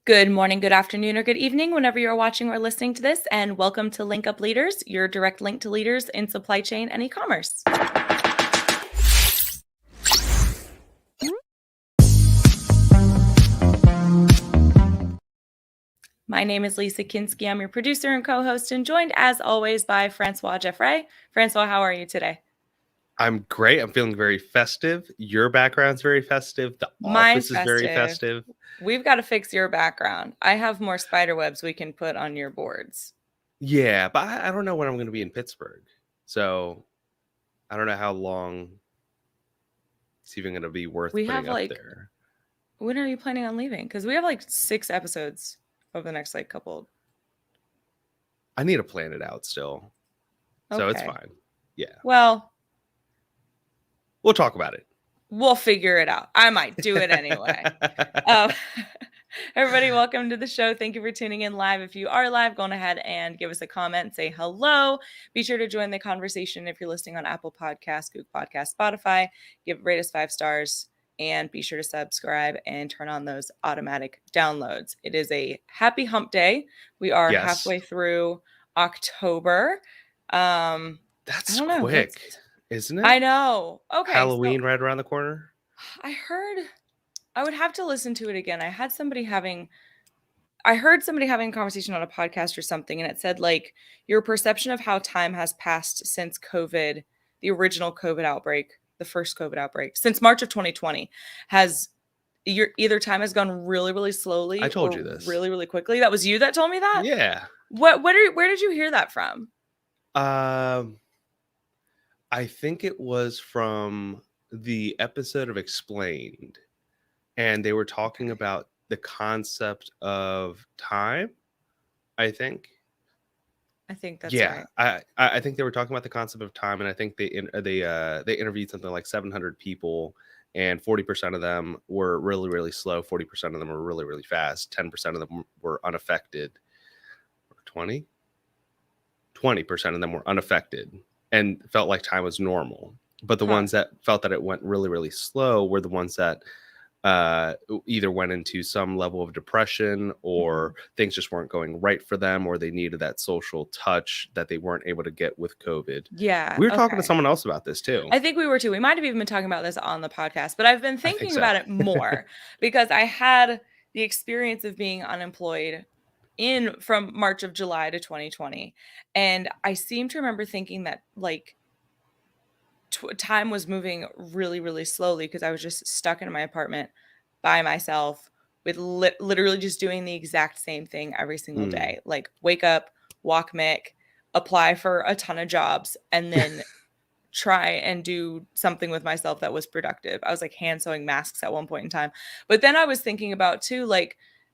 Good morning, good afternoon, or good evening, whenever you're watching or listening to this, and welcome to Link Up Leaders, your direct link to leaders in supply chain and e-commerce. My name is Lisa Kinski. I'm your producer and co-host, and joined as always by Francois Jeffrey. Francois, how are you today? I'm great. I'm feeling very festive. Your background's very festive. The Mine's office is very festive. We've got to fix your background. I have more spider webs we can put on your boards. Yeah, but I don't know when I'm going to be in Pittsburgh. So I don't know how long it's even going to be worth putting up there. When are you planning on leaving? Because we have 6 episodes over the next couple. I need to plan it out still. Okay. So it's fine. Yeah. Well, we'll talk about it. We'll figure it out. I might do it anyway. Everybody, welcome to the show. Thank you for tuning in live. If you are live, go on ahead and give us a comment, say hello. Be sure to join the conversation if you're listening on Apple Podcasts, Google Podcasts, Spotify. Rate us 5 stars, and be sure to subscribe and turn on those automatic downloads. It is a happy hump day. We are halfway through October. That's quick, isn't it? I know. Okay. Halloween right around the corner. I would have to listen to it again. I heard somebody having a conversation on a podcast or something, and it said your perception of how time has passed since COVID, the original COVID outbreak, the first COVID outbreak, since March of 2020, either time has gone really, really slowly. I told you this. Really, really quickly. That was you that told me that? Yeah. Where did you hear that from? I think it was from the episode of Explained, and they were talking about the concept of time. I think that's right. I think they were talking about the concept of time, and I think they interviewed something like 700 people, and 40% of them were really, really slow. 40% of them were really, really fast. 10% of them were unaffected. 20% of them were unaffected and felt like time was normal. But the ones that felt that it went really, really slow were the ones that either went into some level of depression, or things just weren't going right for them, or they needed that social touch that they weren't able to get with COVID. Yeah. We were talking to someone else about this too. I think we were too. We might have even been talking about this on the podcast, but I've been thinking about it more because I had the experience of being unemployed from March of July to 2020. And I seem to remember thinking that time was moving really, really slowly because I was just stuck in my apartment by myself with literally just doing the exact same thing every single day. Wake up, walk Mick, apply for a ton of jobs, and then try and do something with myself that was productive. I was hand sewing masks at one point in time. But then I was thinking about too,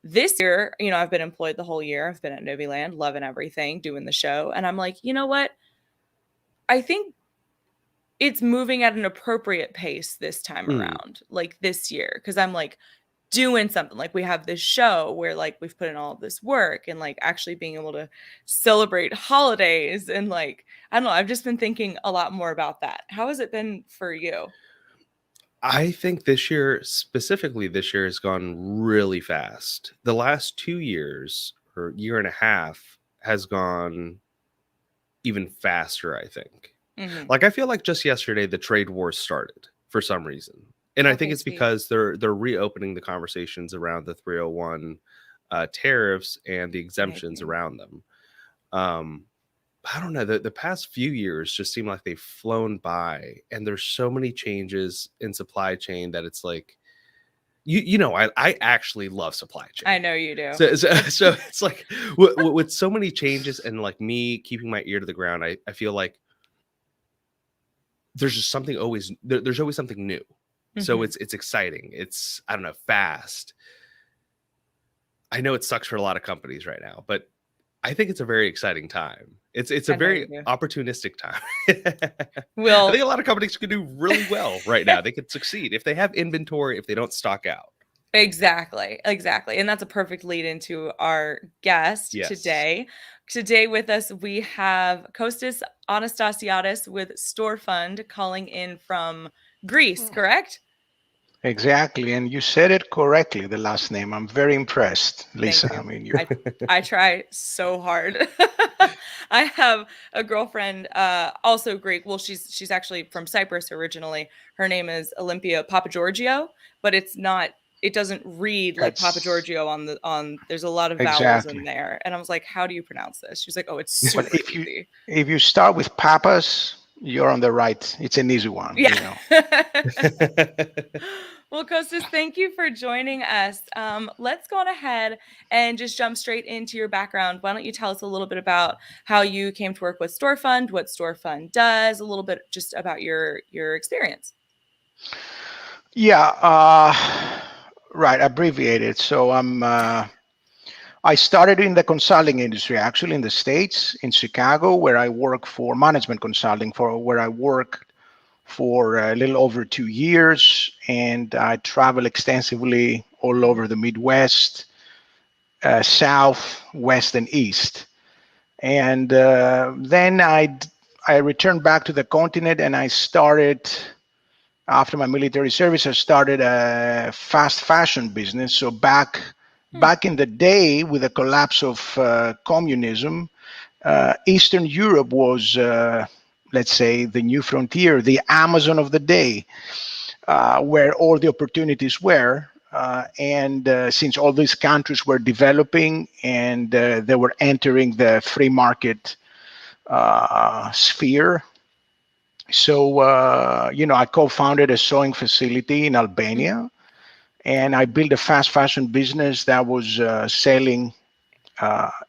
this year, I've been employed the whole year. I've been at Noviland, loving everything, doing the show. And I'm like, you know what? I think it's moving at an appropriate pace this time around, this year. Because I'm doing something. We have this show where we've put in all of this work, and actually being able to celebrate holidays. And I don't know, I've just been thinking a lot more about that. How has it been for you? I think this year has gone really fast. The last 2 years or year and a half has gone even faster, I think. I feel like just yesterday the trade wars started for some reason. And I think it's because they're reopening the conversations around the 301 tariffs and the exemptions around them. I don't know, the past few years just seem like they've flown by, and there's so many changes in supply chain that it's I actually love supply chain. I know you do. So it's with so many changes and me keeping my ear to the ground, I feel like there's just something there's always something new. So it's exciting. It's, I don't know, fast. I know it sucks for a lot of companies right now, but I think it's a very exciting time. It's a very opportunistic time. I think a lot of companies could do really well right now. They could succeed if they have inventory, if they don't stock out. Exactly. And that's a perfect lead into our guest today. Today with us, we have Costas Anastassiadis with Storfund calling in from Greece, correct? Exactly, and you said it correctly, the last name. I'm very impressed, Thank Lisa. I you. mean, you. I try so hard. I have a girlfriend, also Greek. Well, she's actually from Cyprus originally. Her name is Olympia Papageorgiou, but it's not. It doesn't read like Papa That's Giorgio on the on. There's a lot of vowels in exactly. there, and I was like, "How do you pronounce this?" She's like, "Oh, it's But super easy." if you start with papas, you're on the right. It's an easy one, Yeah. you know. Well, Costas, thank you for joining us. Let's go on ahead and just jump straight into your background. Why don't you tell us a little bit about how you came to work with Storfund, what Storfund does, a little bit just about your experience. Yeah, right. Abbreviated. So I started in the consulting industry, actually in the States, in Chicago, where I work for management consulting, for where I worked for a little over 2 years, and I travel extensively all over the Midwest, South, West, and East. And then I returned back to the continent, and I started after my military service. I started a fast fashion business. So back in the day, with the collapse of communism, Eastern Europe was, let's say, the new frontier, the Amazon of the day, where all the opportunities were. And since all these countries were developing and they were entering the free market sphere, so I co-founded a sewing facility in Albania, and I built a fast fashion business that was selling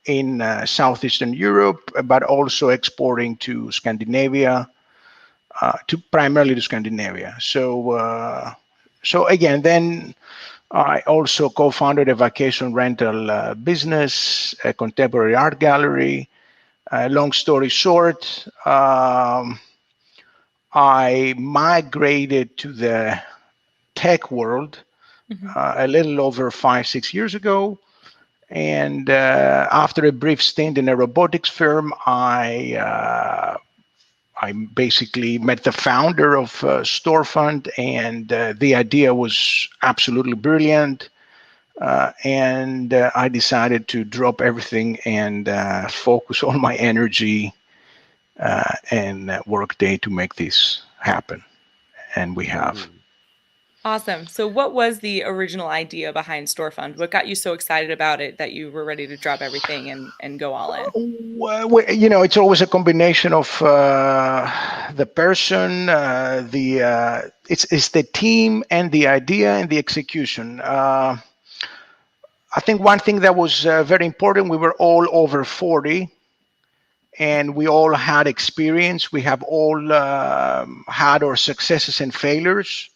in southeastern Europe, but also exporting to Scandinavia, to primarily to Scandinavia. So again, then I also co-founded a vacation rental business, a contemporary art gallery. Long story short, I migrated to the tech world a little over 5, 6 years ago. And after a brief stint in a robotics firm, I basically met the founder of Storfund, and the idea was absolutely brilliant. And I decided to drop everything and focus all my energy and workday to make this happen. And we have. Awesome. So what was the original idea behind Storefund? What got you so excited about it that you were ready to drop everything and go all in? Well, it's always a combination of the person, it's the team and the idea and the execution. I think one thing that was very important, we were all over 40, and we all had experience. We have all had our successes and failures,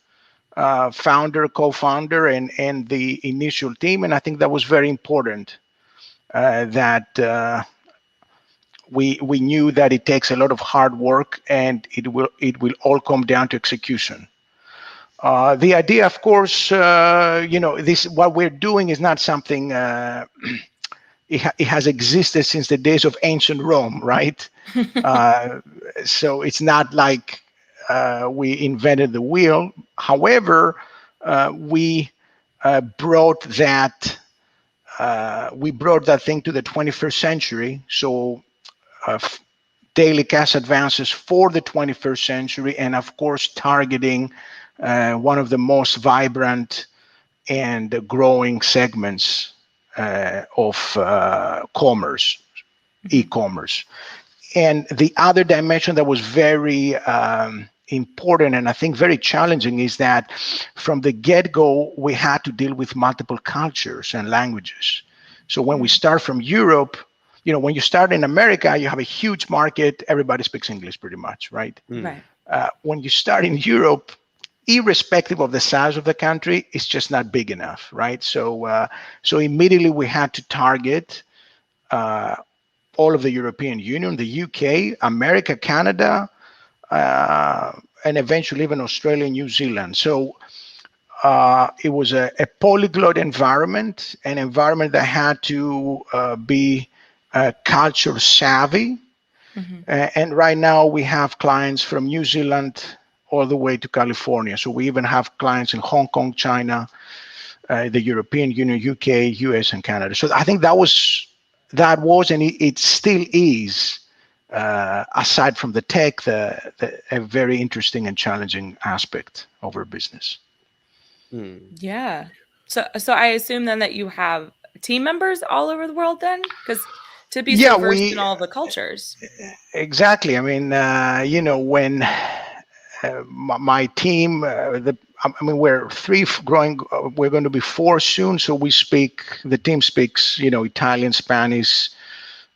founder, co-founder, and the initial team. And I think that was very important, that we knew that it takes a lot of hard work, and it will all come down to execution. The idea, of course, this what we're doing is not something. It has existed since the days of ancient Rome, right? So it's not like we invented the wheel. However, we brought that thing to the 21st century. So daily cash advances for the 21st century, and of course targeting one of the most vibrant and growing segments of commerce, e-commerce. And the other dimension that was very important, and I think very challenging, is that from the get-go, we had to deal with multiple cultures and languages. So when we start from Europe, when you start in America, you have a huge market. Everybody speaks English pretty much, right? Right. When you start in Europe, irrespective of the size of the country, it's just not big enough, right? So immediately we had to target all of the European Union, the UK, America, Canada, and eventually even Australia and New Zealand. So it was a polyglot environment, an environment that had to be culture savvy. And right now we have clients from New Zealand, all the way to California. So we even have clients in Hong Kong, China, the European Union, UK, US, and Canada. So I think that was, and it still is, aside from the tech, a very interesting and challenging aspect of our business. Yeah. So I assume then that you have team members all over the world then, because to be so versed in all the cultures. Exactly. I mean, when my team, we're three growing, we're going to be four soon. So the team speaks, Italian, Spanish,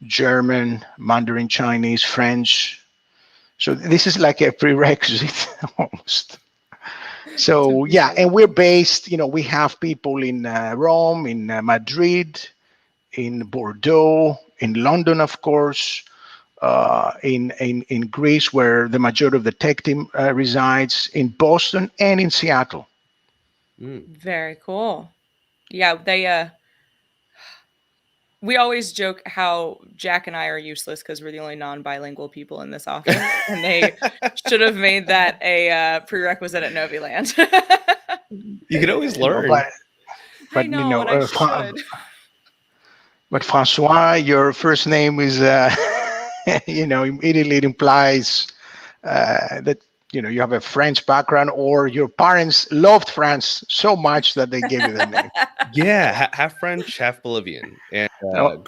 German, Mandarin, Chinese, French. So this is like a prerequisite almost. So yeah, and we're based, we have people in Rome, in Madrid, in Bordeaux, in London, of course, in Greece, where the majority of the tech team resides, in Boston, and in Seattle. Very cool. Yeah, we always joke how Jack and I are useless because we're the only non-bilingual people in this office, and they should have made that a prerequisite at Noviland. You can always learn. I know, and I should. But Francois, your first name is, immediately it implies that you have a French background, or your parents loved France so much that they gave you the name. Yeah, half French, half Bolivian, and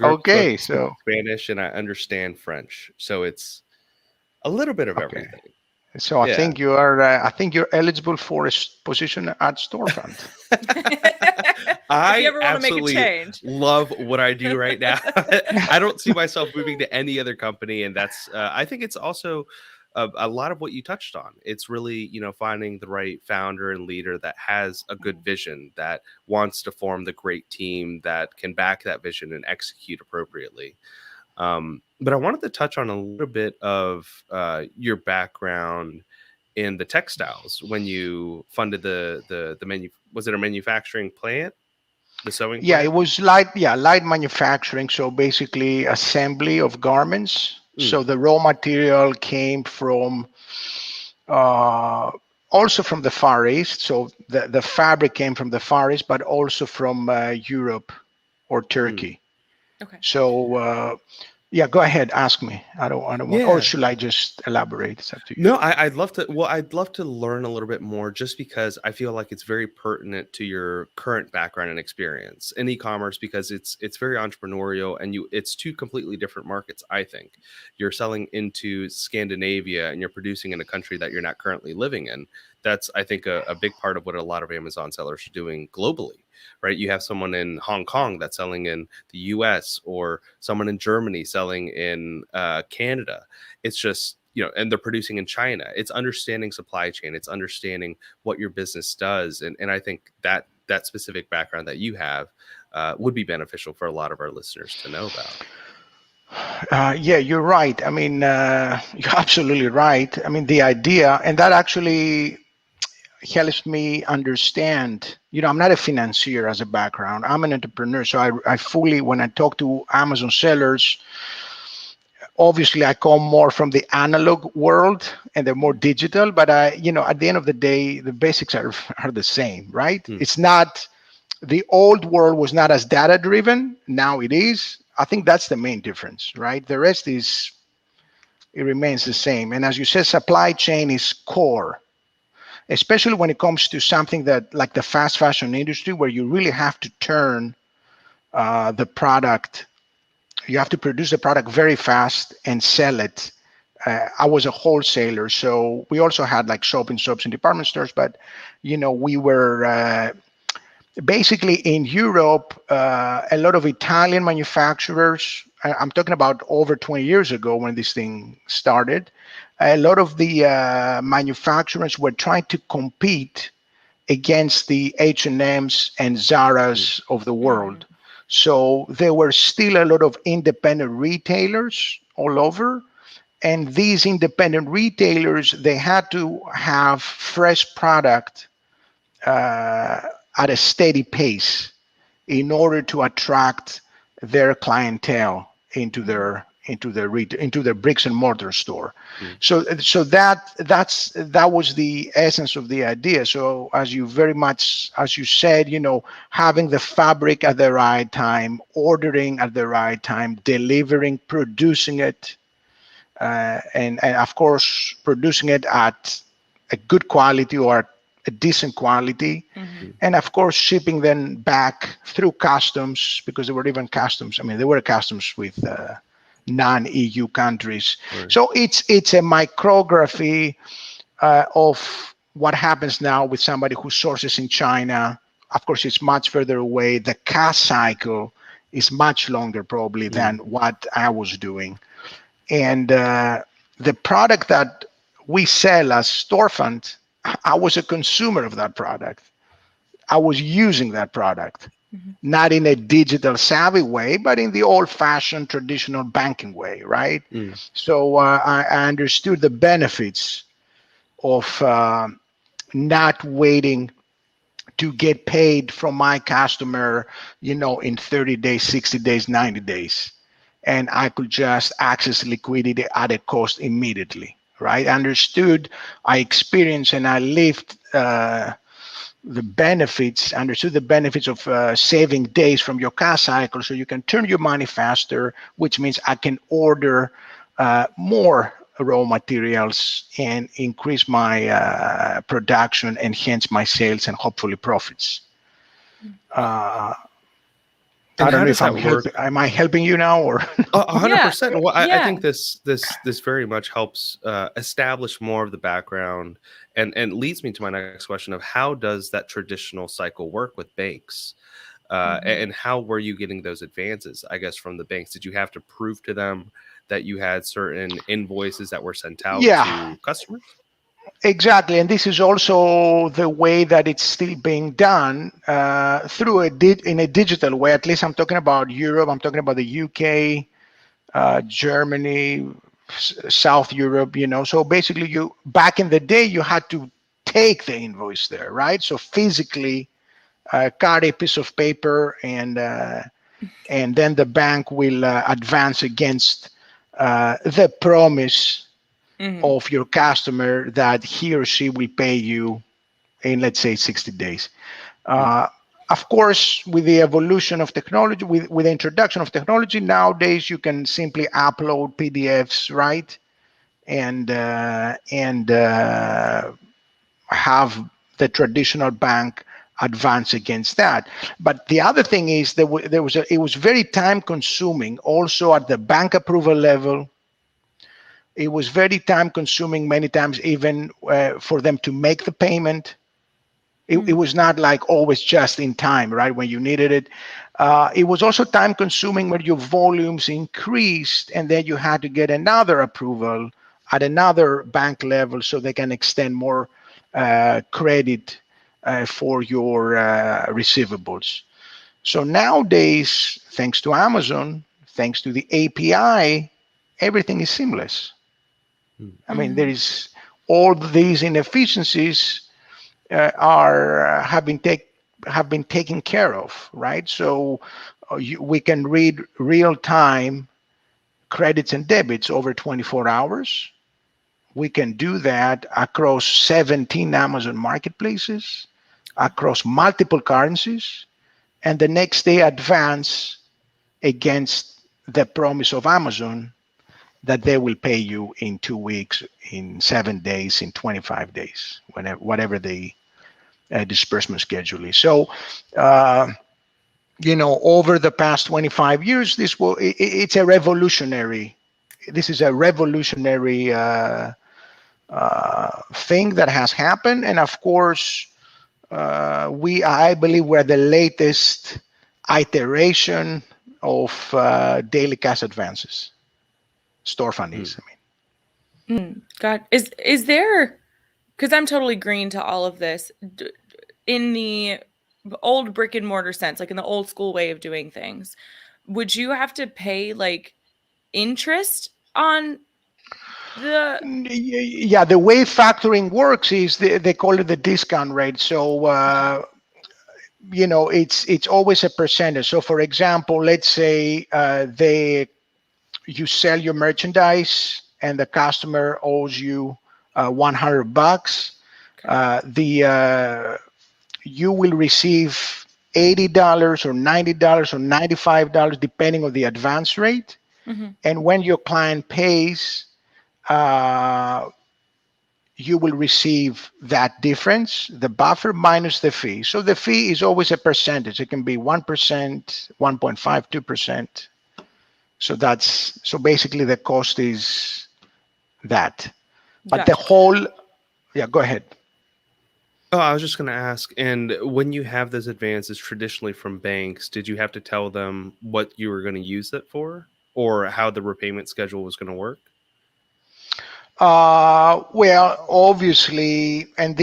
okay, so Spanish, and I understand French, so it's a little bit of everything. So I think you are. I think you're eligible for a position at Storfund. I if you ever want to make a change, love what I do right now. I don't see myself moving to any other company, and that's. I think it's also a lot of what you touched on. It's really finding the right founder and leader that has a good vision, that wants to form the great team that can back that vision and execute appropriately. But I wanted to touch on a little bit of your background in the textiles when you funded the was it a manufacturing plant, the sewing plant? Yeah, it was light manufacturing. So basically assembly of garments. So the raw material came from also from the Far East. So the fabric came from the Far East, but also from Europe or Turkey. Okay. So yeah, go ahead, ask me. I don't want, or should I just elaborate? It's up to you. No, I'd love to. Well, I'd love to learn a little bit more, just because I feel like it's very pertinent to your current background and experience in e-commerce, because it's very entrepreneurial, and it's two completely different markets. I think you're selling into Scandinavia and you're producing in a country that you're not currently living in. That's, I think, a big part of what a lot of Amazon sellers are doing globally. Right, you have someone in Hong Kong that's selling in the U.S., or someone in Germany selling in Canada. It's just, and they're producing in China. It's understanding supply chain. It's understanding what your business does, and I think that specific background that you have would be beneficial for a lot of our listeners to know about. Yeah, you're right. I mean, you're absolutely right. I mean, the idea, and that actually helps me understand, I'm not a financier as a background. I'm an entrepreneur. So I fully, when I talk to Amazon sellers, obviously I come more from the analog world and they're more digital, but at the end of the day, the basics are the same, right? It's not, the old world was not as data driven. Now it is. I think that's the main difference, right? The rest it remains the same. And as you said, supply chain is core, especially when it comes to something that, like the fast fashion industry, where you really have to turn the product. You have to produce the product very fast and sell it. I was a wholesaler, so we also had like shopping shops and department stores, but we were basically in Europe. A lot of Italian manufacturers, I'm talking about over 20 years ago when this thing started, a lot of the manufacturers were trying to compete against the H&Ms and Zara's of the world. So there were still a lot of independent retailers all over. And these independent retailers, they had to have fresh product at a steady pace in order to attract their clientele into their into the bricks and mortar store. Mm. So that was the essence of the idea. So as you said, having the fabric at the right time, ordering at the right time, delivering, producing it, and of course producing it at a good quality or a decent quality, and of course shipping them back through customs, because there were even customs. I mean, there were customs with non-EU countries. Right. So it's a micrography of what happens now with somebody who sources in China. Of course, it's much further away. The cash cycle is much longer probably than what I was doing. And the product that we sell as Storfund, I was a consumer of that product. I was using that product, not in a digital savvy way, but in the old-fashioned traditional banking way, right? So I understood the benefits of not waiting to get paid from my customer, in 30 days, 60 days, 90 days. And I could just access liquidity at a cost immediately, right? I experienced, and I lived understood the benefits of saving days from your cash cycle, so you can turn your money faster, which means I can order more raw materials and increase my production, enhance my sales, and hopefully profits. I don't know if I'm helping. Am I helping you now, or? 100%. Well, I think this very much helps establish more of the background, and leads me to my next question of how does that traditional cycle work with banks, and how were you getting those advances? I guess from the banks, did you have to prove to them that you had certain invoices that were sent out to customers? Exactly, and this is also the way that it's still being done in a digital way. At least I'm talking about Europe. I'm talking about the UK, Germany, South Europe. So basically, back in the day, you had to take the invoice there, right? So physically, cut a piece of paper, and then the bank will advance against the promise of your customer that he or she will pay you in, let's say, 60 days. Of course, with the evolution of technology, with the introduction of technology, nowadays you can simply upload PDFs, right? And have the traditional bank advance against that. But the other thing is it was very time consuming also at the bank approval level. It was very time consuming many times, even for them to make the payment. It was not like always just in time, right, when you needed it. It was also time consuming when your volumes increased, and then you had to get another approval at another bank level so they can extend more credit for your receivables. So nowadays, thanks to Amazon, thanks to the API, everything is seamless. I mean, there is all these inefficiencies have been taken care of, right? So we can read real-time credits and debits over 24 hours. We can do that across 17 Amazon marketplaces, across multiple currencies, and the next day advance against the promise of Amazon that they will pay you in 2 weeks, in 7 days, in 25 days, whatever the disbursement schedule is. So, over the past 25 years, this is a revolutionary thing that has happened. And of course, I believe we're the latest iteration of daily cash advances. Storefund is, God, is there, because I'm totally green to all of this, in the old brick and mortar sense, like in the old school way of doing things, would you have to pay like interest on the? Yeah, the way factoring works is they call it the discount rate. So it's always a percentage. So for example, let's say you sell your merchandise and the customer owes you $100. You will receive $80 or $90 or $95 depending on the advance rate. Mm-hmm. And when your client pays, you will receive that difference, the buffer minus the fee. So the fee is always a percentage. It can be 1%, 1.5, 2%. So basically the cost is that. But the whole, yeah, go ahead. Oh, I was just going to ask, and when you have those advances traditionally from banks, did you have to tell them what you were going to use it for, or how the repayment schedule was going to work? Well, obviously, and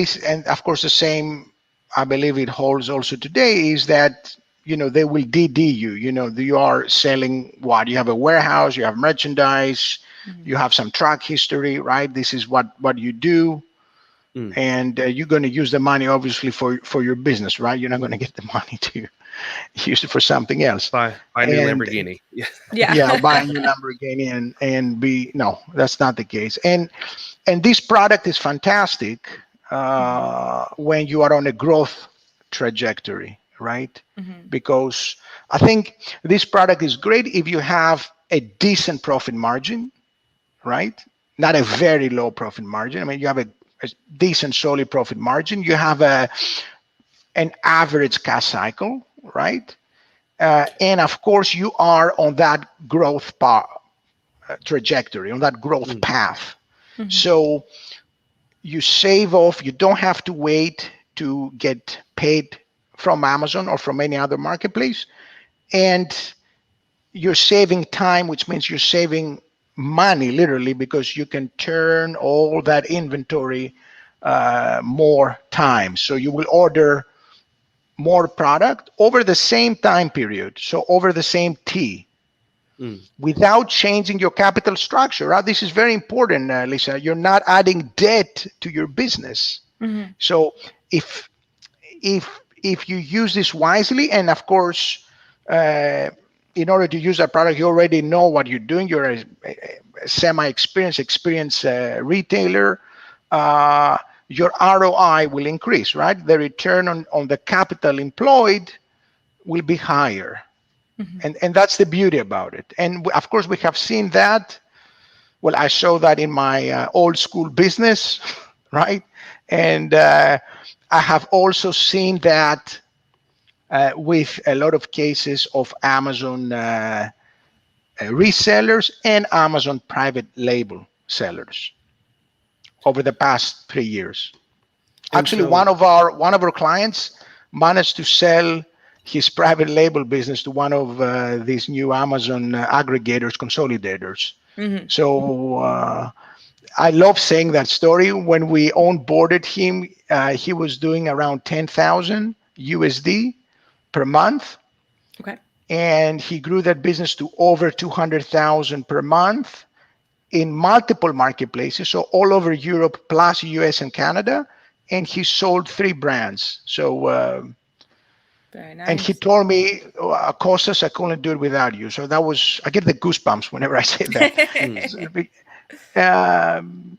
of course the same, I believe it holds also today, is that, they will DD you. You are selling what? You have a warehouse, you have merchandise, you have some track history, right? This is what you do. And you're going to use the money, obviously, for your business, right? You're not going to get the money to use it for something else. Buy a new Lamborghini. Yeah, buy a new Lamborghini and be, no, that's not the case. And this product is fantastic when you are on a growth trajectory, right? Because I think this product is great if you have a decent profit margin, right? Not a very low profit margin. I mean, you have a decent solid profit margin. You have an average cash cycle, right? And of course, you are on that growth trajectory, on that growth path. So you save off, you don't have to wait to get paid from Amazon or from any other marketplace. And you're saving time, which means you're saving money, literally, because you can turn all that inventory more times. So you will order more product over the same time period, so over the same T, without changing your capital structure. Right? This is very important, Lisa. You're not adding debt to your business. So if you use this wisely, and of course, in order to use that product, you already know what you're doing. You're a experienced retailer. Your ROI will increase, right? The return on the capital employed will be higher. And that's the beauty about it. And of course, we have seen that. Well, I show that in my old school business, right? And I have also seen that with a lot of cases of Amazon resellers and Amazon private label sellers over the past 3 years. Actually, one of our clients managed to sell his private label business to one of these new Amazon aggregators, consolidators. So I love saying that story. When we onboarded him, he was doing around 10,000 USD per month. Okay. And he grew that business to over 200,000 per month in multiple marketplaces, so all over Europe plus US and Canada. And he sold 3 brands. So very nice. And he told me, Costas, I couldn't do it without you. So that was, I get the goosebumps whenever I say that.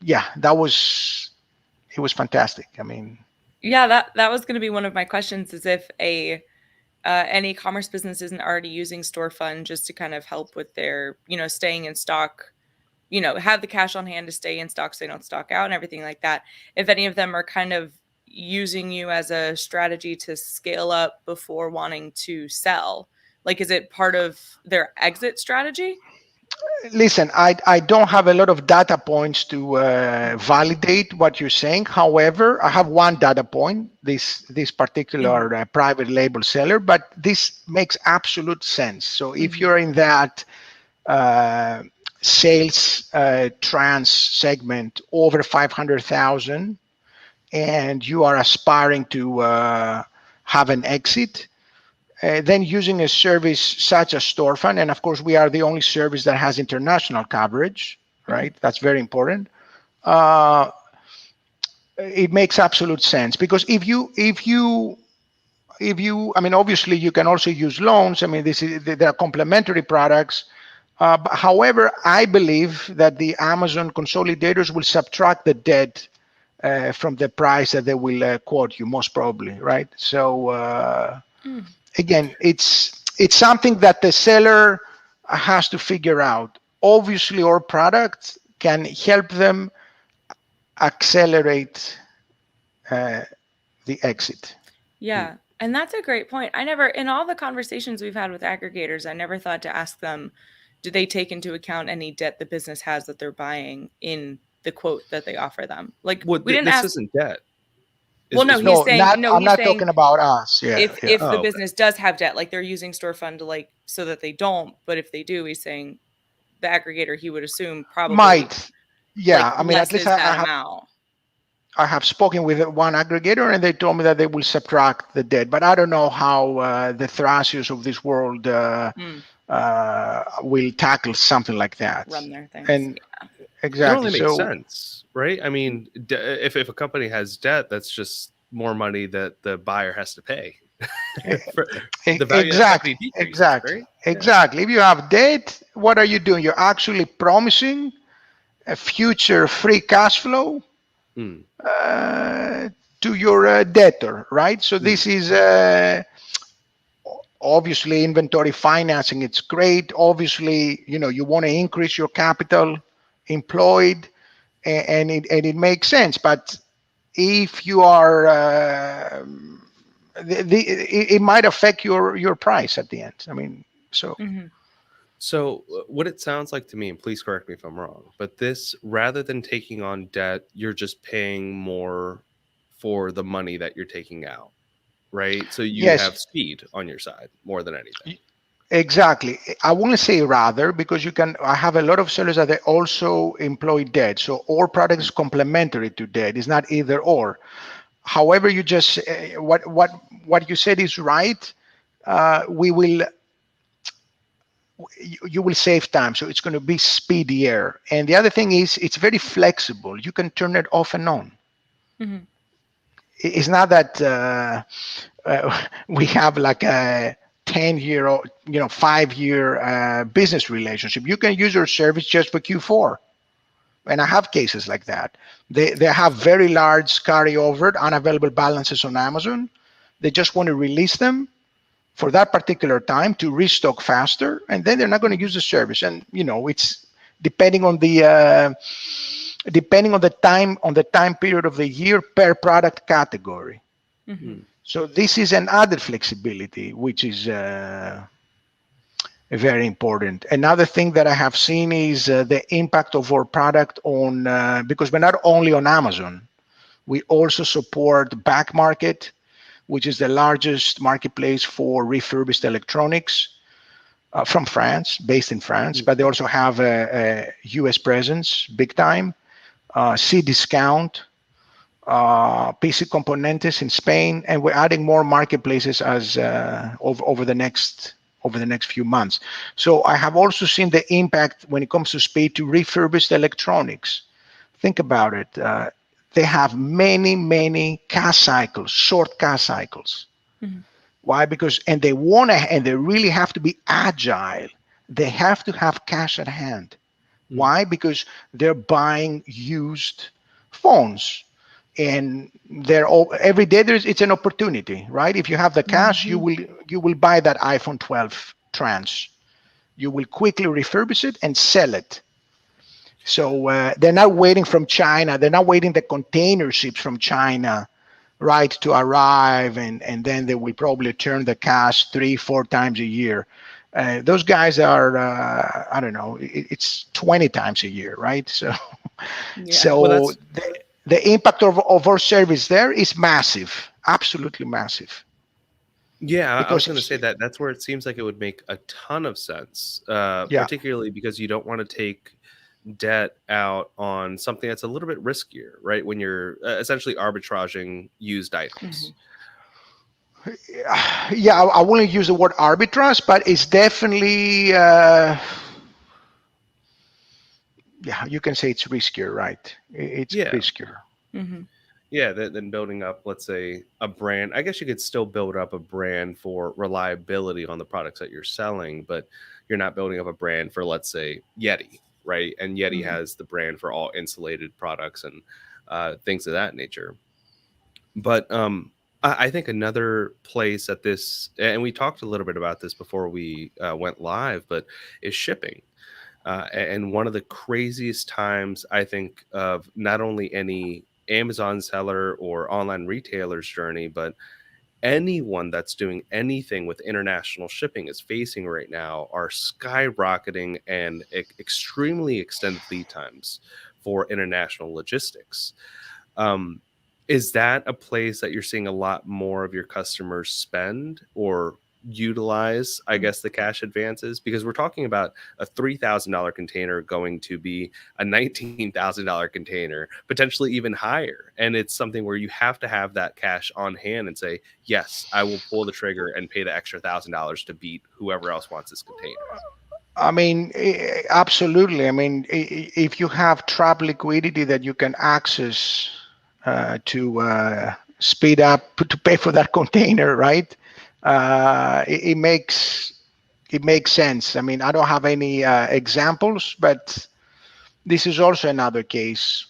Yeah, it was fantastic. I mean, yeah, that was going to be one of my questions, is if an e-commerce business isn't already using Storfund just to kind of help with their, staying in stock, have the cash on hand to stay in stock so they don't stock out and everything like that. If any of them are kind of using you as a strategy to scale up before wanting to sell, like, is it part of their exit strategy? Listen, I don't have a lot of data points to validate what you're saying. However, I have one data point, this particular private label seller, but this makes absolute sense. So if you're in that sales trans segment over 500,000 and you are aspiring to have an exit, then using a service such as Storfund, and of course we are the only service that has international coverage, right? That's very important. It makes absolute sense, because if you, I mean, obviously you can also use loans. I mean, there are complementary products. However, I believe that the Amazon consolidators will subtract the debt from the price that they will quote you, most probably, right? So again, it's something that the seller has to figure out. Obviously, our product can help them accelerate the exit. Yeah. And that's a great point. I never, in all the conversations we've had with aggregators, I never thought to ask them, do they take into account any debt the business has that they're buying in the quote that they offer them? Like, Well, we didn't this ask. isn't debt. Well, no, Is he's what- saying, I'm he's not saying talking about us. Yeah, if Oh, the okay. business does have debt, like they're using Storefund to like, so that they don't, but if they do, he's saying the aggregator, he would assume probably might. like Yeah, I mean, at least lesses that amount. I have spoken with one aggregator, and they told me that they will subtract the debt. But I don't know how the Thrasios of this world will tackle something like that. Run their things. And Yeah. exactly. It only makes So sense, right? I mean, if a company has debt, that's just more money that the buyer has to pay. The value of the company decreases, right? Exactly. If you have debt, what are you doing? You're actually promising a future free cash flow Mm. to your debtor, right? So this is obviously inventory financing. It's great. Obviously, you want to increase your capital employed, and it makes sense. But if you are it might affect your price at the end. I mean, so So what it sounds like to me, and please correct me if I'm wrong, but this, rather than taking on debt, you're just paying more for the money that you're taking out, right? So you yes, have speed on your side more than anything. exactly. I wouldn't say rather, because I have a lot of sellers that they also employ debt. So our product is complementary to debt. It's not either or. However, you just what you said is right. We will you will save time, so it's going to be speedier. And the other thing is it's very flexible. You can turn it off and on. It's not that we have like a 10-year, 5-year business relationship. You can use your service just for Q4. And I have cases like that. They have very large carryover, unavailable balances on Amazon. They just want to release them for that particular time to restock faster, and then they're not going to use the service. And it's depending on the time period of the year per product category. So this is an added flexibility, which is very important. Another thing that I have seen is the impact of our product on because we're not only on Amazon, we also support Back Market, which is the largest marketplace for refurbished electronics from France, based in France, but they also have a US presence, big time. Cdiscount, PC Componentes in Spain, and we're adding more marketplaces as over the next few months. So I have also seen the impact when it comes to speed to refurbished electronics. Think about it. They have many cash cycles, short cash cycles. Why? Because they really have to be agile. They have to have cash at hand. Why? Because they're buying used phones, and every day it's an opportunity, right? If you have the cash, you will buy that iPhone 12 tranche. You will quickly refurbish it and sell it. So they're not waiting from China. They're not waiting the container ships from China, right, to arrive, and then they will probably turn the cash 3-4 times a year. Those guys are, I don't know, it's 20 times a year, right? So, Well, the impact of our service there is massive, absolutely massive. Yeah, I was Because going to say that's where it seems like it would make a ton of sense, Yeah. particularly because you don't want to take debt out on something that's a little bit riskier, right? When you're essentially arbitraging used items. Yeah, I wouldn't use the word arbitrage, but it's definitely, yeah, you can say it's riskier, right? It's riskier. Yeah, than building up, let's say, a brand. I guess you could still build up a brand for reliability on the products that you're selling, but you're not building up a brand for, let's say, Yeti, right? And Yeti has the brand for all insulated products and things of that nature. But I think another place that this, and we talked a little bit about this before we went live, but is shipping. And one of the craziest times, I think, of not only any Amazon seller or online retailer's journey, but anyone that's doing anything with international shipping is facing right now are skyrocketing and extremely extended lead times for international logistics. Um, is that a place that you're seeing a lot more of your customers spend or utilize, I guess, the cash advances? Because we're talking about a $3,000 container going to be a $19,000 container, potentially even higher. And it's something where you have to have that cash on hand and say, yes, I will pull the trigger and pay the extra $1,000 to beat whoever else wants this container. I mean, absolutely. I mean, if you have trap liquidity that you can access to speed up to pay for that container, right? It makes sense. I mean, I don't have any examples, but this is also another case.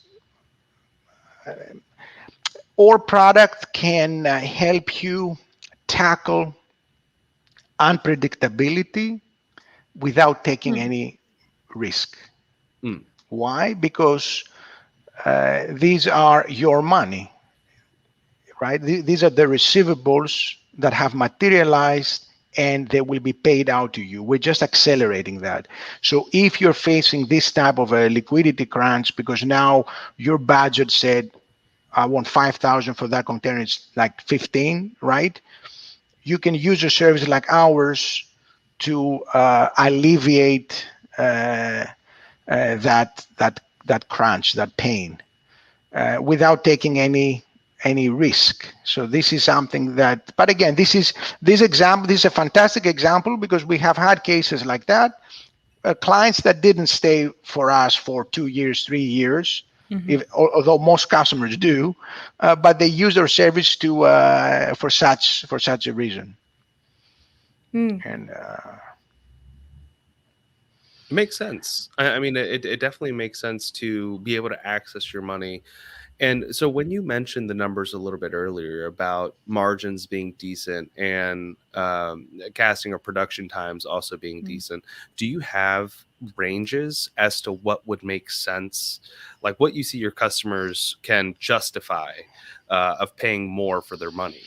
Our product can help you tackle unpredictability without taking any risk. Why? Because these are your money, right? These are the receivables that have materialized and they will be paid out to you. We're just accelerating that. So if you're facing this type of a liquidity crunch because now your budget said, I want 5,000 for that container, it's like 15, right? You can use a service like ours to alleviate that crunch, that pain, without taking any risk. So this is something that, but again, this is a fantastic example because we have had cases like that, clients that didn't stay for us for 2 years, 3 years, although most customers do, but they use our service to for such a reason. And it makes sense. I mean, it definitely makes sense to be able to access your money. And so when you mentioned the numbers a little bit earlier about margins being decent and casting or production times also being decent, do you have ranges as to what would make sense? Like what you see your customers can justify of paying more for their money?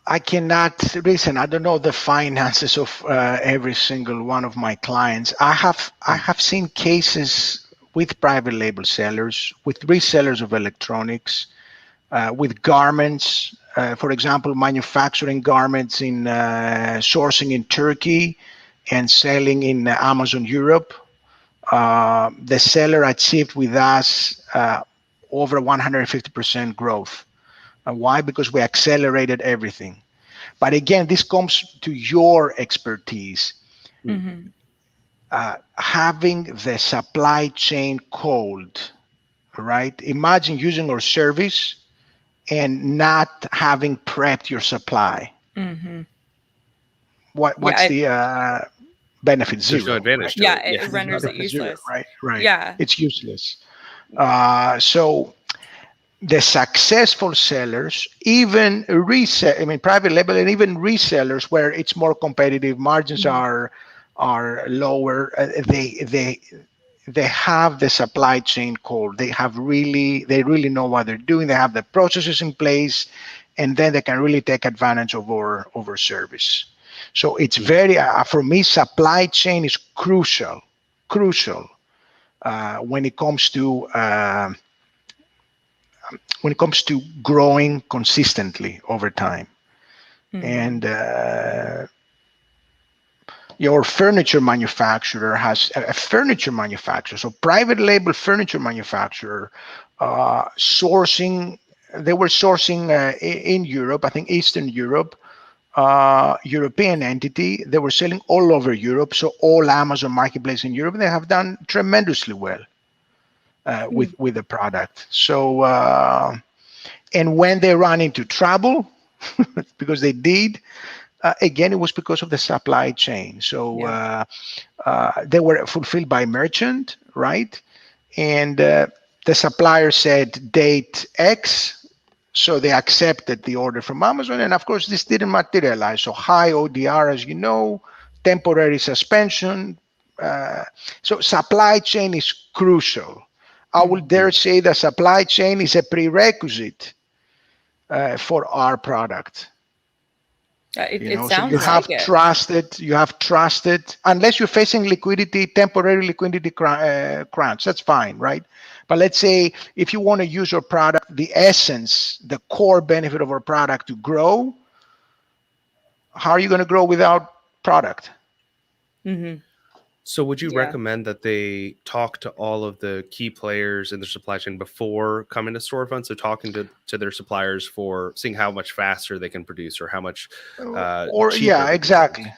I cannot listen. I don't know the finances of every single one of my clients. I have seen cases with private label sellers, with resellers of electronics, with garments. For example, manufacturing garments in sourcing in Turkey and selling in Amazon Europe. The seller achieved with us over 150% growth. Why? Because we accelerated everything. But again, this comes to your expertise. Having the supply chain cold, right? Imagine using our service and not having prepped your supply. What's the benefit? Zero. There's no advantage to it. It renders it useless. Right. Yeah. It's useless. So the successful sellers, even private label and even resellers where it's more competitive, margins are lower. They have the supply chain cold. They really know what they're doing. They have the processes in place, and then they can really take advantage of our service. So it's very, for me, supply chain is crucial when it comes to growing consistently over time. And your furniture manufacturer has a furniture manufacturer, so private label furniture manufacturer sourcing. They were sourcing in Europe, I think Eastern Europe, European entity. They were selling all over Europe, so all Amazon marketplace in Europe. They have done tremendously well with the product. So And when they run into trouble, because they did, again, it was because of the supply chain. So they were fulfilled by merchant, right? And the supplier said date X, so they accepted the order from Amazon. And of course, this didn't materialize. So high ODR, as you know, temporary suspension. So supply chain is crucial. I will dare say the supply chain is a prerequisite for our product. It So sounds like it. you have trusted, unless you're facing temporary liquidity crunch, that's fine, right? But let's say if you want to use your product, the essence, the core benefit of our product to grow, how are you going to grow without product? So would you recommend that they talk to all of the key players in the supply chain before coming to Storfund? So talking to their suppliers for seeing how much faster they can produce or how much cheaper exactly.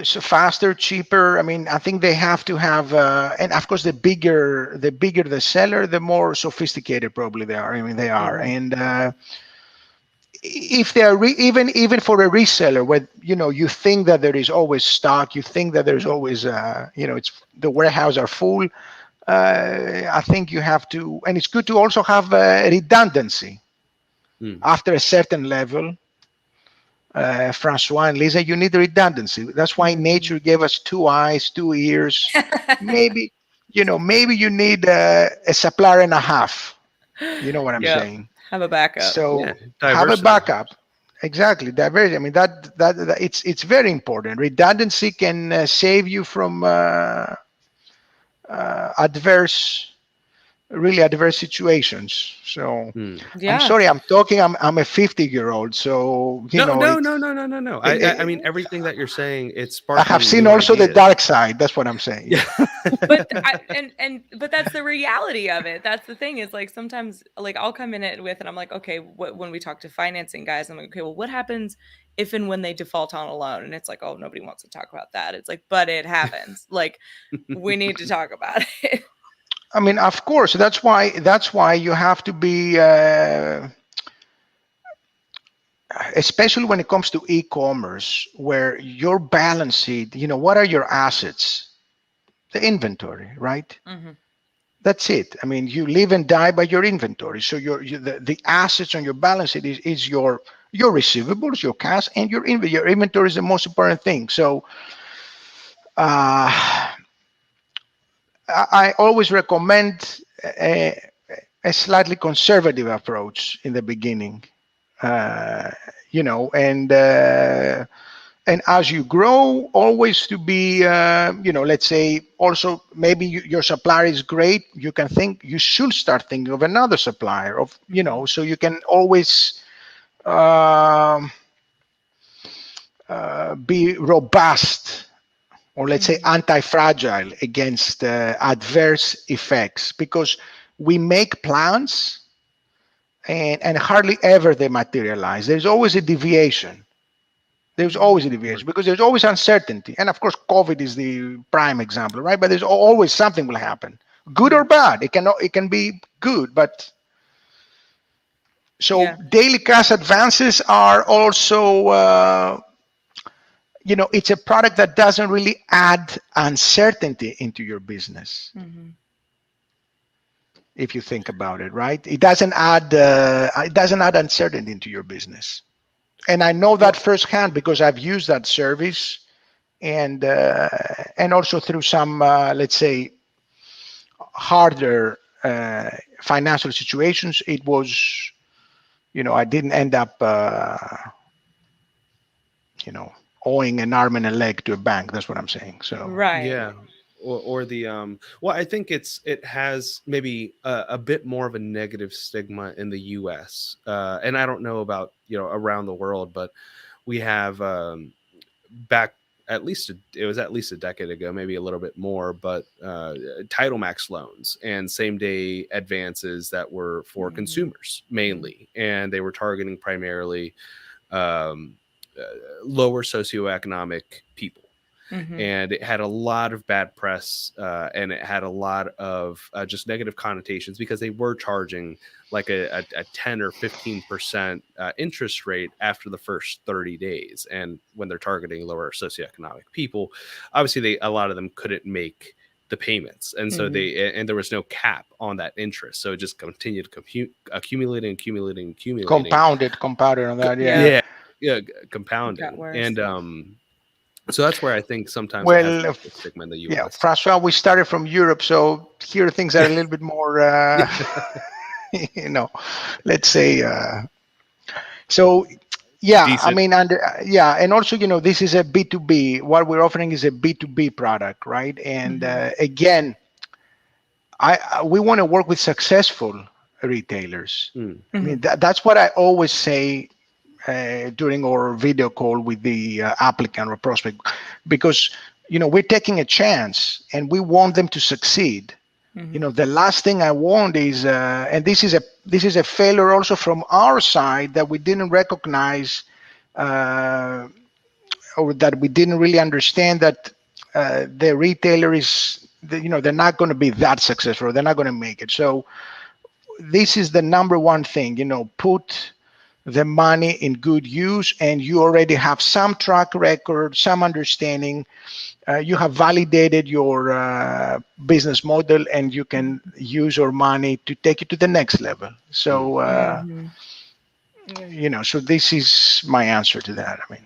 So faster, cheaper. I mean, I think they have to have, and of course, the bigger the seller, the more sophisticated probably they are. I mean, they are, and if they are even for a reseller, where you think that there is always stock, you think that there's always it's the warehouse are full. I think you have to, and it's good to also have redundancy after a certain level. Francois and Lisa, you need redundancy. That's why nature gave us 2 eyes, 2 ears. Maybe you need a supplier and a half. You know what I'm saying? Have a backup. So have a backup. Exactly. Diversity. I mean, that it's very important. Redundancy can save you from really adverse situations. So I'm sorry, I'm talking. I'm a 50-year-old. So no. I mean, everything that you're saying, it's I have seen also the dark side. That's what I'm saying. Yeah. but that's the reality of it. That's the thing, is like sometimes like I'll come in it with, and I'm like, okay, when we talk to financing guys, I'm like, okay, well, what happens if and when they default on a loan? And it's like, oh, nobody wants to talk about that. It's like, but it happens. Like, we need to talk about it. I mean, of course, that's why you have to be, especially when it comes to e-commerce, where your balance sheet, what are your assets? The inventory, right? That's it. I mean, you live and die by your inventory. So the assets on your balance sheet is your receivables, your cash, and your inventory is the most important thing. So I always recommend a slightly conservative approach in the beginning, and as you grow, always to be, let's say, also maybe your supplier is great. You can think you should start thinking of another supplier so you can always be robust, or let's say anti-fragile against adverse effects, because we make plans and hardly ever they materialize. There's always a deviation. Because there's always uncertainty. And of course, COVID is the prime example, right? But there's always something will happen, good or bad. It can be good, but so daily cash advances are also, it's a product that doesn't really add uncertainty into your business. If you think about it, right? It doesn't add uncertainty into your business. And I know that firsthand because I've used that service, and also through some, let's say, harder financial situations. It was, I didn't end up, owing an arm and a leg to a bank. That's what I'm saying. So yeah. Or the well, I think it has maybe a bit more of a negative stigma in the US, and I don't know about around the world, but we have back it was at least a decade ago, maybe a little bit more, but title max loans and same day advances that were for consumers mainly, and they were targeting primarily lower socioeconomic people. and it had a lot of bad press, and it had a lot of just negative connotations because they were charging like a 10 or 15% interest rate after the first 30 days. And when they're targeting lower socioeconomic people, obviously a lot of them couldn't make the payments. And so and there was no cap on that interest. So it just continued accumulating. Compounded on that. Yeah, compounding. And so that's where I think sometimes it has a stigma in the US. Yeah, Francois, we started from Europe, so here things are a little bit more, let's say. So, yeah, decent. I mean, and also, this is a B2B. What we're offering is a B2B product, right? And again, we want to work with successful retailers. I mean, that's what I always say during our video call with the applicant or prospect, because we're taking a chance and we want them to succeed. The last thing I want is, and this is a failure also from our side, that we didn't recognize or that we didn't really understand that the retailer is, they're not going to be that successful. They're not going to make it. So this is the number one thing, put the money in good use, and you already have some track record, some understanding. You have validated your business model, and you can use your money to take it to the next level. So, so this is my answer to that. I mean,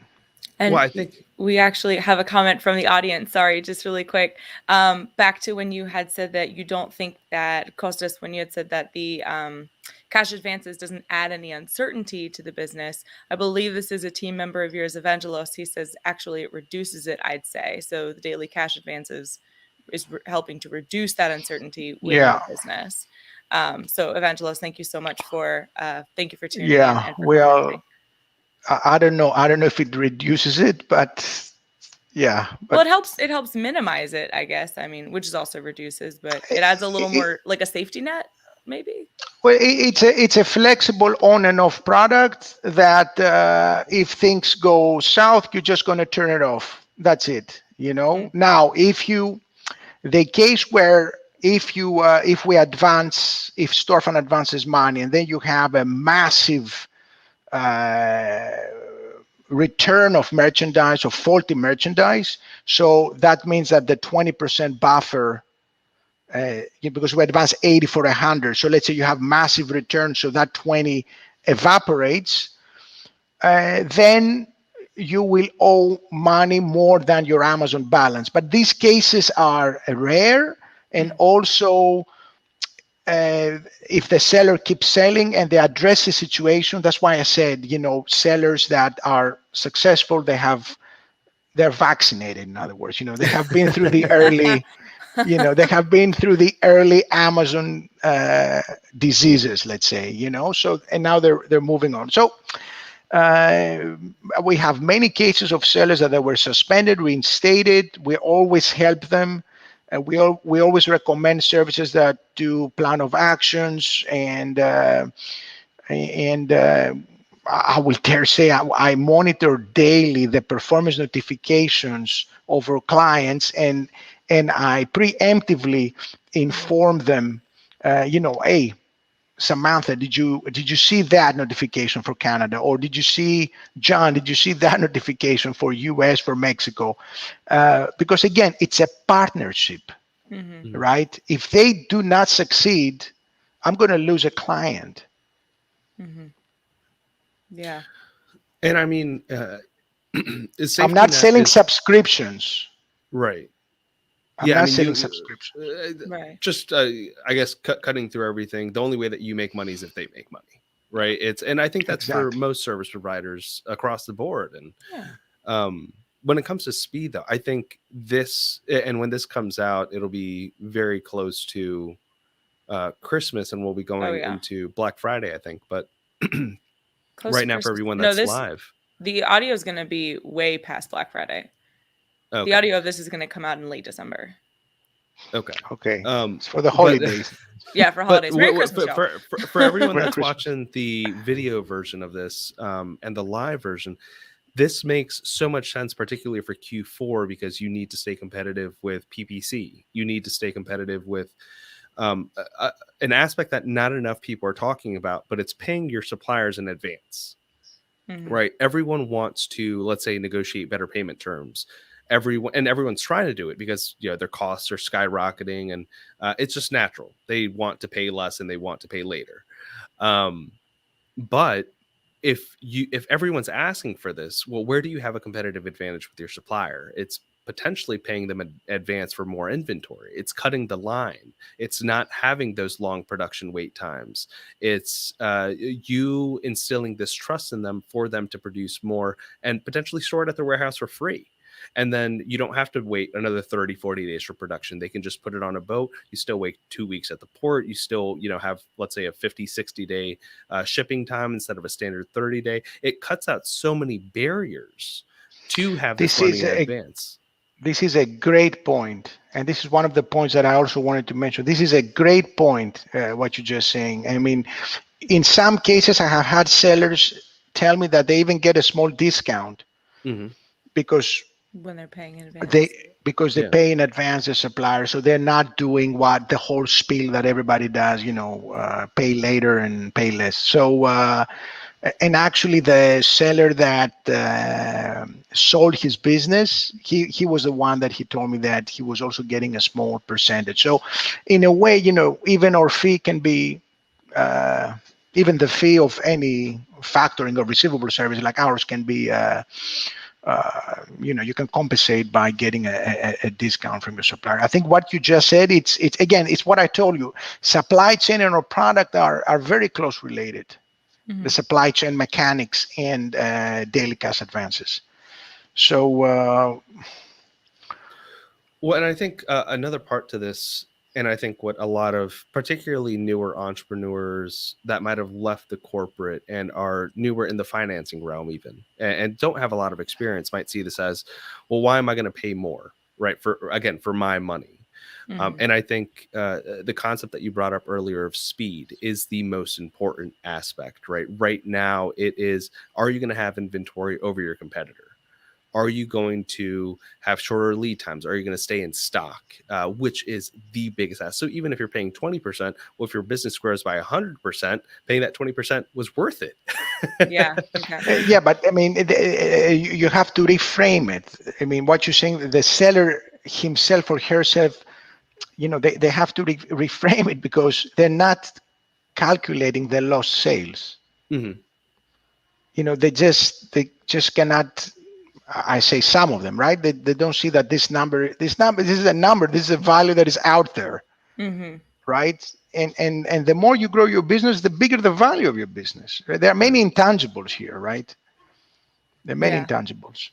and I think we actually have a comment from the audience. Sorry, just really quick. Back to when you had said that you don't think that, Costas, when you had said that the cash advances doesn't add any uncertainty to the business. I believe this is a team member of yours, Evangelos. He says, actually, it reduces it, I'd say. So the daily cash advances is helping to reduce that uncertainty within the business. So Evangelos, thank you so much for tuning in. And for I don't know if it reduces it, but well, it helps minimize it, I guess. I mean, which is also reduces, but it adds a little more like a safety net, maybe. Well, it's a flexible on and off product that if things go south, you're just going to turn it off. That's it. Now, if Storfund advances money, and then you have a massive return of merchandise or faulty merchandise, so that means that the 20% buffer, because we advance 80 for 100, so let's say you have massive return, so that 20 evaporates, then you will owe money more than your Amazon balance. But these cases are rare, and also if the seller keeps selling and they address the situation, that's why I said, sellers that are successful, they're vaccinated. In other words, they have been through the early, they have been through the early Amazon diseases, let's say, so, and now they're moving on. So we have many cases of sellers that were suspended, reinstated. We always help them. We always recommend services that do plan of actions, and I will dare say I monitor daily the performance notifications of our clients, and I preemptively inform them, hey, Samantha, did you see that notification for Canada? Or did you see, John, did you see that notification for US, for Mexico? Because again, it's a partnership, right? If they do not succeed, I'm going to lose a client. Yeah. And I mean, I'm not selling subscriptions. Right. I'm not selling subscriptions. Right. Just, I guess, cutting through everything. The only way that you make money is if they make money, right? And I think that's for most service providers across the board. And when it comes to speed, though, I think when this comes out, it'll be very close to Christmas, and we'll be going into Black Friday, I think. But right now, for everyone that's live, the audio is going to be way past Black Friday. Okay. The audio of this is going to come out in late December. Okay. It's for the holidays. For holidays. Merry Christmas, for everyone that's watching the video version of this and the live version, this makes so much sense, particularly for Q4, because you need to stay competitive with PPC. You need to stay competitive with an aspect that not enough people are talking about, but it's paying your suppliers in advance. Right? Everyone wants to, let's say, negotiate better payment terms. Everyone's trying to do it because their costs are skyrocketing, and it's just natural. They want to pay less and they want to pay later. But if everyone's asking for this, well, where do you have a competitive advantage with your supplier? It's potentially paying them in advance for more inventory. It's cutting the line. It's not having those long production wait times. It's you instilling this trust in them for them to produce more and potentially store it at their warehouse for free. And then you don't have to wait another 30, 40 days for production. They can just put it on a boat. You still wait 2 weeks at the port. You still, have, let's say, a 50, 60 day shipping time instead of a standard 30 day. It cuts out so many barriers to have this money in advance. This is a great point. And this is one of the points that I also wanted to mention. This is a great point, what you're just saying. I mean, in some cases, I have had sellers tell me that they even get a small discount because when they're paying in advance. They pay in advance the supplier, so they're not doing what the whole spiel that everybody does, pay later and pay less. So, and actually the seller that sold his business, he was the one that he told me that he was also getting a small percentage. So in a way, even our fee can be, even the fee of any factoring or receivable service like ours can be, you can compensate by getting a discount from your supplier. I think what you just said, it's what I told you. Supply chain and our product are very close related. The supply chain mechanics and daily cash advances. So, well, and I think another part to this, and I think what a lot of particularly newer entrepreneurs that might have left the corporate and are newer in the financing realm even, and don't have a lot of experience might see this as, well, why am I going to pay more, right? For my money. And I think the concept that you brought up earlier of speed is the most important aspect, right? Right now it is, are you going to have inventory over your competitor? Are you going to have shorter lead times? Are you going to stay in stock? Which is the biggest ask. So even if you're paying 20%, well, if your business grows by 100%, paying that 20% was worth it. Yeah. Okay. Yeah, but I mean, you have to reframe it. I mean, what you're saying, the seller himself or herself, they have to reframe it because they're not calculating the lost sales. They just cannot. I say some of them, right? They don't see that this is a number, this is a value that is out there, right? And the more you grow your business, the bigger the value of your business. Right? There are many intangibles here, right? There are many intangibles.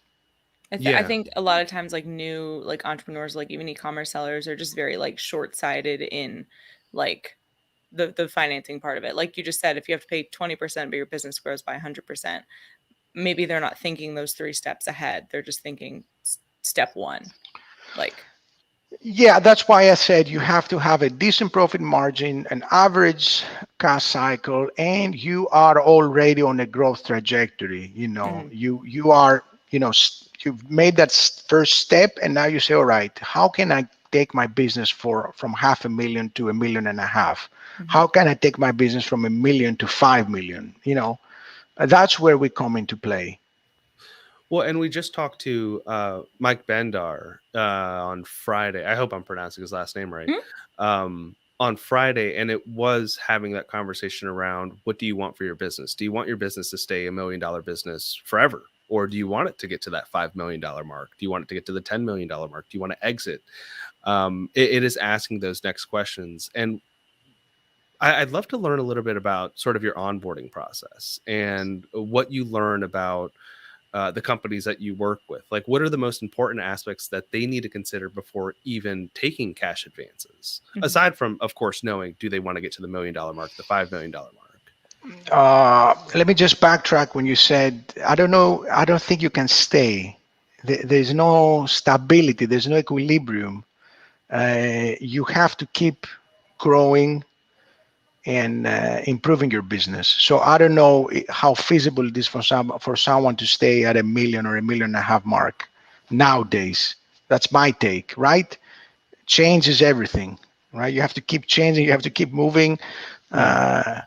I think a lot of times, like new entrepreneurs, like even e-commerce sellers, are just very short-sighted in the financing part of it. Like you just said, if you have to pay 20%, but your business grows by 100%. Maybe they're not thinking those 3 steps ahead. They're just thinking step 1. Yeah, that's why I said you have to have a decent profit margin, an average cash cycle, and you are already on a growth trajectory. You are, you've made that first step, and now you say, all right, how can I take my business from $500,000 to $1.5 million? How can I take my business from $1 million to $5 million? That's where we come into play. Well, and we just talked to Mike Bendar on Friday. I hope I'm pronouncing his last name right. On Friday, and it was having that conversation around, what do you want for your business? Do you want your business to stay $1 million business forever? Or do you want it to get to that $5 million mark? Do you want it to get to the $10 million mark? Do you want to exit? It is asking those next questions. And I'd love to learn a little bit about sort of your onboarding process and what you learn about the companies that you work with. Like, what are the most important aspects that they need to consider before even taking cash advances? Aside from, of course, knowing, do they want to get to the $1 million mark, the $5 million mark? Let me just backtrack when you said, I don't think you can stay. There's no stability. There's no equilibrium. You have to keep growing and improving your business. So I don't know how feasible it is for someone to stay at $1 million or $1.5 million mark nowadays. That's my take, right? Change is everything, right? You have to keep changing. You have to keep moving. Now,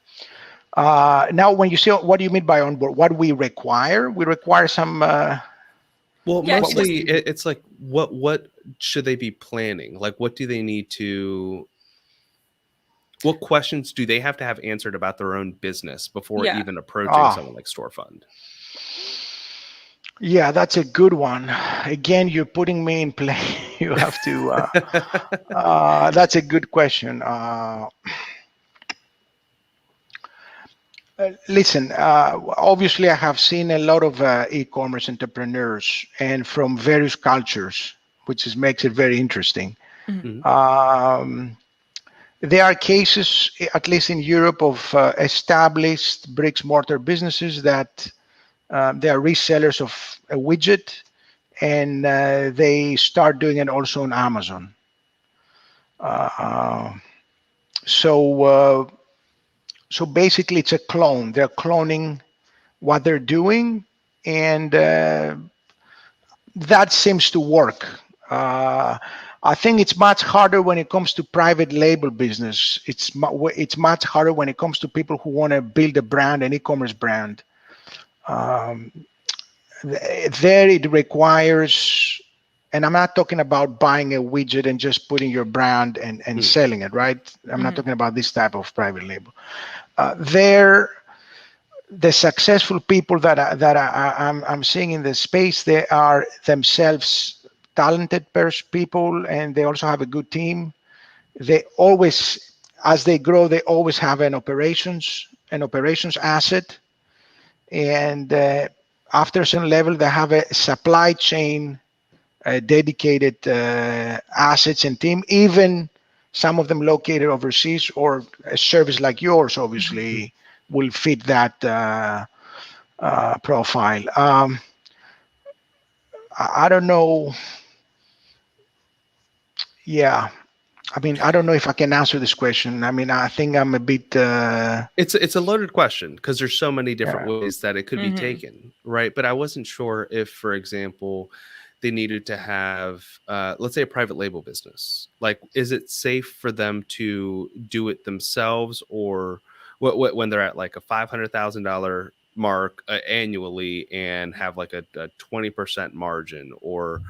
when you say, what do you mean by onboard? What we require? We require some. Well, Yeah, mostly it's like what should they be planning? Like, what do they need to? What questions do they have to have answered about their own business before even approaching someone like Storfund? Yeah, that's a good one. Again, you're putting me in play. You have to. That's a good question. Listen, obviously, I have seen a lot of e-commerce entrepreneurs and from various cultures, which makes it very interesting. Mm-hmm. There are cases, at least in Europe, of established bricks mortar businesses that they are resellers of a widget, and they start doing it also on Amazon. So basically, it's a clone. They're cloning what they're doing, and that seems to work. I think it's much harder when it comes to private label business. It's much harder when it comes to people who want to build a brand, an e-commerce brand. There it requires, and I'm not talking about buying a widget and just putting your brand and selling it, right? I'm not talking about this type of private label. The successful people that I'm seeing in the space, they are themselves talented people, and they also have a good team. They always, as they grow, they always have an operations asset, and after a certain level, they have a supply chain dedicated assets and team. Even some of them located overseas, or a service like yours, obviously, will fit that profile. I don't know. Yeah. I mean, I don't know if I can answer this question. I mean, I think I'm a bit. It's a loaded question because there's so many different ways that it could be taken, right? But I wasn't sure if, for example, they needed to have, let's say, a private label business. Like, is it safe for them to do it themselves, or when they're at like a $500,000 mark annually and have like a 20% margin, or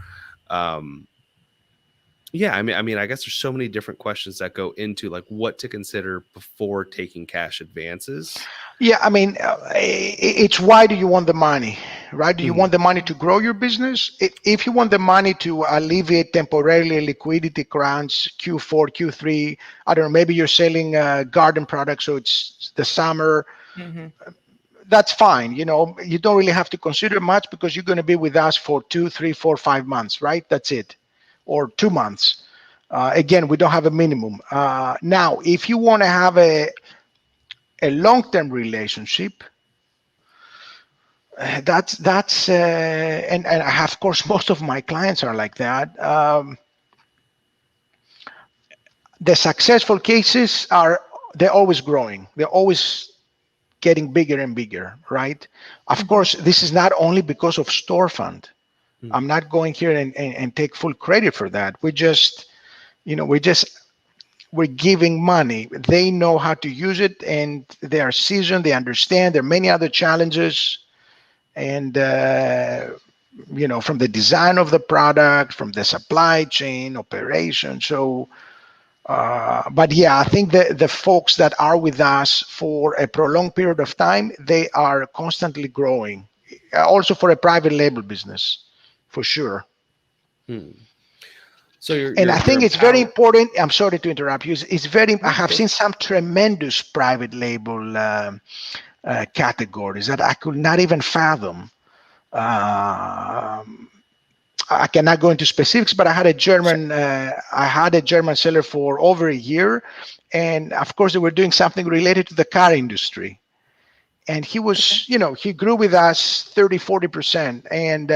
yeah, I mean, I guess there's so many different questions that go into like what to consider before taking cash advances. Yeah, I mean, it's why do you want the money, right? Do you want the money to grow your business? If you want the money to alleviate temporarily liquidity crunch, Q4, Q3, I don't know, maybe you're selling garden products, so it's the summer. That's fine. You know, you don't really have to consider much because you're going to be with us for 2, 3, 4, 5 months, right? That's it. Or 2 months. Again, we don't have a minimum. Now, if you want to have a long-term relationship, that's and of course most of my clients are like that. The successful cases they're always growing. They're always getting bigger and bigger, right? Of course, this is not only because of Storfund. I'm not going here and take full credit for that. We're giving money. They know how to use it, and they are seasoned. They understand. There are many other challenges, and from the design of the product, from the supply chain operation. So, but yeah, I think the folks that are with us for a prolonged period of time, they are constantly growing. Also for a private label business. For sure. So I think it's very important. I'm sorry to interrupt you. It's very. I have seen some tremendous private label categories that I could not even fathom. I cannot go into specifics, but I had a German. I had a German seller for over a year, and of course they were doing something related to the car industry. And he was, he grew with us 30-40%, and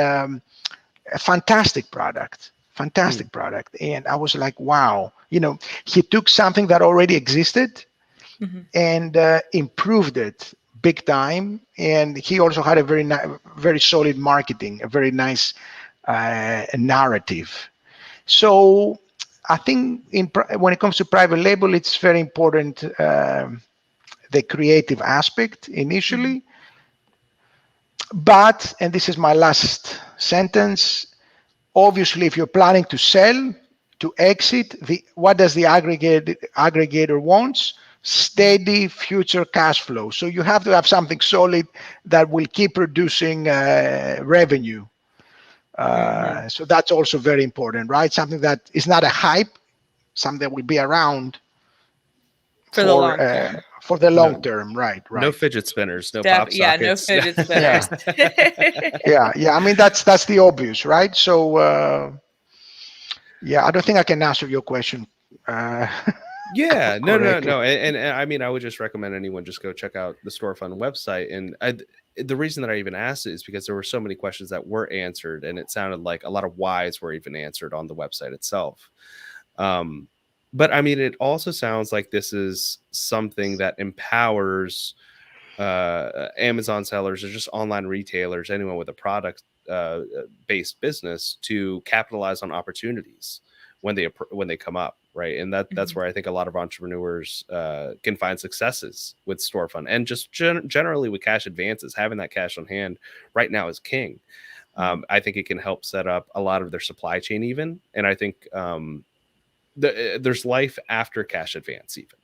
a fantastic product. And I was like, wow, he took something that already existed and improved it big time. And he also had a very solid marketing, a very nice narrative. So I think when it comes to private label, it's very important, the creative aspect initially. But, and this is my last sentence, obviously, if you're planning to sell, to exit, what does the aggregator wants? Steady future cash flow. So you have to have something solid that will keep producing revenue. So that's also very important, right? Something that is not a hype, something that will be around for the long term. For the long term, right? No fidget spinners, no pop sockets. Yeah, no fidget spinners. Yeah. I mean, that's the obvious, right? So, yeah, I don't think I can answer your question. Yeah, no. And I mean, I would just recommend anyone just go check out the Storfund website. And the reason that I even asked it is because there were so many questions that were answered, and it sounded like a lot of whys were even answered on the website itself. But I mean, it also sounds like this is something that empowers Amazon sellers or just online retailers, anyone with a product based business, to capitalize on opportunities when they come up, right? And that's where I think a lot of entrepreneurs can find successes with Storefund, and just generally with cash advances. Having that cash on hand right now is king. I think it can help set up a lot of their supply chain even, and I think there's life after cash advance even,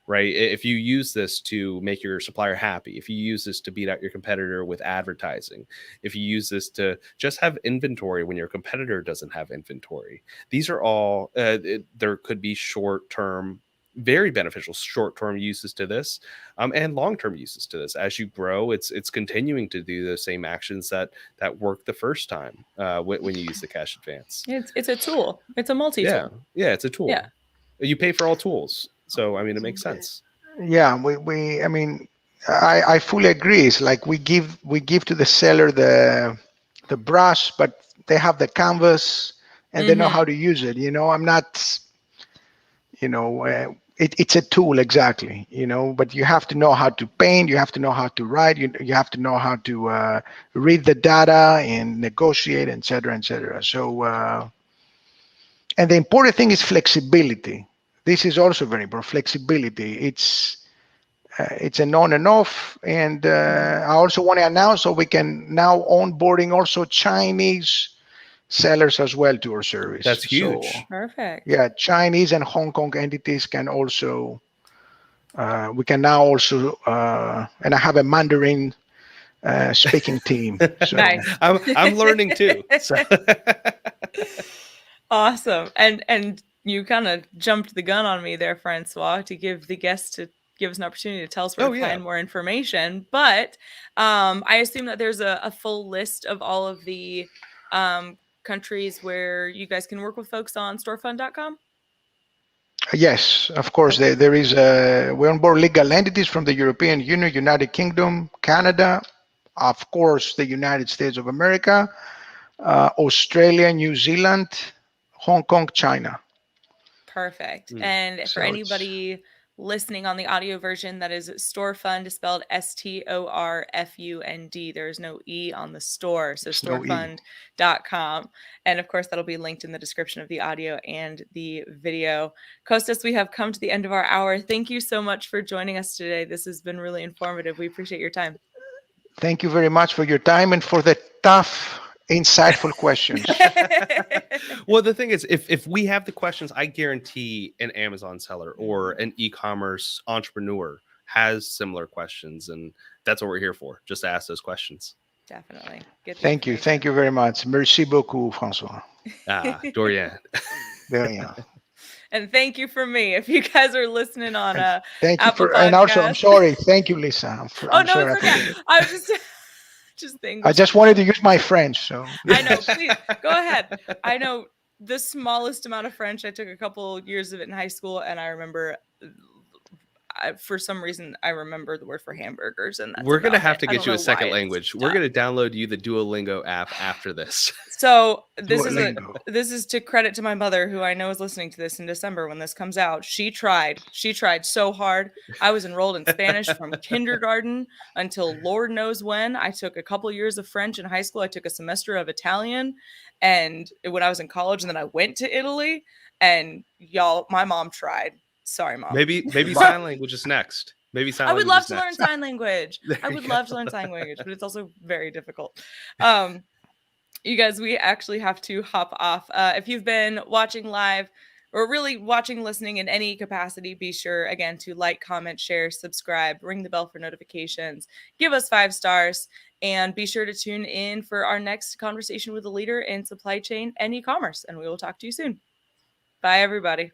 right? If you use this to make your supplier happy, if you use this to beat out your competitor with advertising, if you use this to just have inventory when your competitor doesn't have inventory, these are all, there could be short-term, very beneficial short-term uses to this, and long-term uses to this. As you grow, it's continuing to do the same actions that worked the first time when you use the cash advance. It's a tool. It's a multi-tool. Yeah, it's a tool. Yeah. You pay for all tools. So, I mean, it makes sense. Yeah, I mean, I fully agree. It's like we give to the seller the brush, but they have the canvas and they know how to use it. I'm not, it's a tool, exactly, but you have to know how to paint, you have to know how to write, you have to know how to read the data and negotiate, et cetera. So, and the important thing is flexibility. This is also very important, flexibility. It's an on and off. And I also want to announce, so we can now onboarding also Chinese sellers as well to our service. That's huge. So, perfect. Yeah, Chinese and Hong Kong entities can also, we can now also, and I have a Mandarin speaking team. So. Nice. I'm learning too. So. Awesome. And you kind of jumped the gun on me there, Francois, to give the guests to give us an opportunity to tell us where to find more information. But I assume that there's a full list of all of the countries where you guys can work with folks on storefund.com. Yes, of course. There is we onboard legal entities from the European Union, United Kingdom, Canada, of course, the United States of America, Australia, New Zealand, Hong Kong, China. Perfect. And for anybody listening on the audio version, that is Storfund, spelled STORFUND. There is no E on the store. So storefund.com. And of course, that'll be linked in the description of the audio and the video. Costas, we have come to the end of our hour. Thank you so much for joining us today. This has been really informative. We appreciate your time. Thank you very much for your time and for the tough, insightful questions. Well, the thing is, if we have the questions, I guarantee an Amazon seller or an e-commerce entrepreneur has similar questions, and that's what we're here for, just to ask those questions. Definitely. Thank you very much. Merci beaucoup, Francois. Dorian. And thank you for me. If you guys are listening on thank you Apple for, Podcast. And also I'm sorry. Thank you, Lisa. I'm no, sorry. it's okay. I was just thinking. I just wanted to use my French, so. I know. Please go ahead. I know the smallest amount of French. I took a couple years of it in high school, and I remember for some reason I remember the word for hamburgers, and that's We're gonna about have it. to I get don't you a know why second it's language. We're stuck. gonna download you the Duolingo app after this. So this Duolingo. is to credit to my mother, who I know is listening to this in December when this comes out. She tried so hard. I was enrolled in Spanish from kindergarten until Lord knows when. I took a couple years of French in high school. I took a semester of Italian, and when I was in college, and then I went to Italy. And y'all, my mom tried. Sorry, Mom. Maybe sign language is next. Maybe sign I would language love is to learn next. sign language. There I you would go. love to learn sign language, but it's also very difficult. You guys, we actually have to hop off. If you've been watching live or really watching, listening in any capacity, be sure again to like, comment, share, subscribe, ring the bell for notifications, give us 5 stars, and be sure to tune in for our next conversation with a leader in supply chain and e-commerce. And we will talk to you soon. Bye, everybody.